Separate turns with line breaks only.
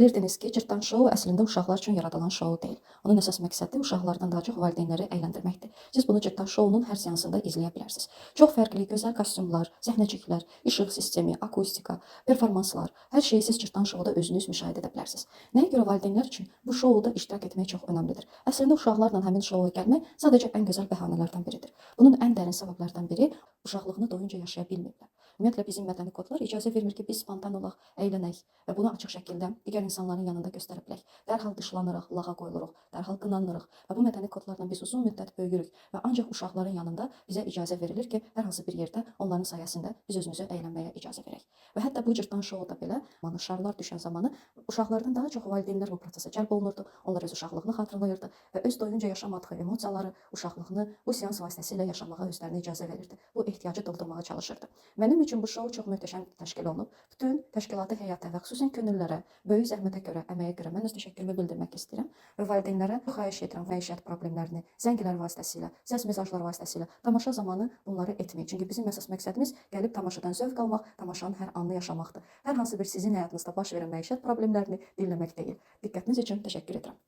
Bilirdiniz ki, Cırtdan Şou əslində uşaqlar üçün yaradılan şou deyil. Onun əsas məqsədi uşaqlardan daha çox valideynləri əyləndirməkdir. Siz bunu Cırtdan Şounun hər seansında izləyə bilərsiniz. Çox fərqli, gözəl kostyumlar, səhnəciklər, işıq sistemi, akustika, performanslar, hər şeyi siz Cırtdan Şouda özünüz müşahidə edə bilərsiniz. Nəyə görə valideynlər üçün bu şouda iştirak etmək çox önəmlidir? Əslində uşaqlarla həmin şoua gəlmək sadəcə ən gözəl bəhanələrdən biridir. Bunun ən dərin səbəblərdən biri uşaqlığını doyunca yaşaya bilməyiblər. Ümumiyyətlə bizim mədəni kodlar icazə vermir ki, biz spontan olaq, əylənək və bunu açıq şəkildə digər insanların yanında göstərə bilək. Dərhal dışlanırıq, lağa qoyuluruq, dərhal qınanırıq və bu mədəni kodlarla biz uzun müddət böyüyürük və ancaq uşaqların yanında bizə icazə verilir ki, hər hansı bir yerdə onların sayəsində biz özümüzü əylənməyə icazə verək. Və hətta bu Cırtdan Şouda belə şarlar düşən zamanı uşaqlardan daha çox valideynlər bu prosesə cəlb olunurdu. Onlar öz uşaqlığını xatırlayırdı və öz doyunca yaşamadığı emosiyaları, uşaqlığını bu seans vasitəsilə yaşamağa özlərinə icazə verirdi. Bu ehtiyacı doldurmağa çalışırdı. Mənim üçün bu şou çox möhtəşəm təşkil olunub. Bütün təşkilati heyətə və xüsusən könüllülərə, böyük zəhmətə görə, əməyə görə mən öz təşəkkürümü bildirmək istəyirəm və valideynlərə xahiş edirəm məişət problemlərini zənglər vasitəsilə, səs mesajlar vasitəsilə tamaşa zamanı bunları etməyin. Çünki bizim əsas məqsədimiz gəlib tamaşadan zövq almaq, tamaşanın hər anını yaşamaqdır. Hər hansı bir sizin həyatınızda baş verən məişət problemlərini dinləmək deyil. Diqqətiniz üçün təşəkkür edirəm.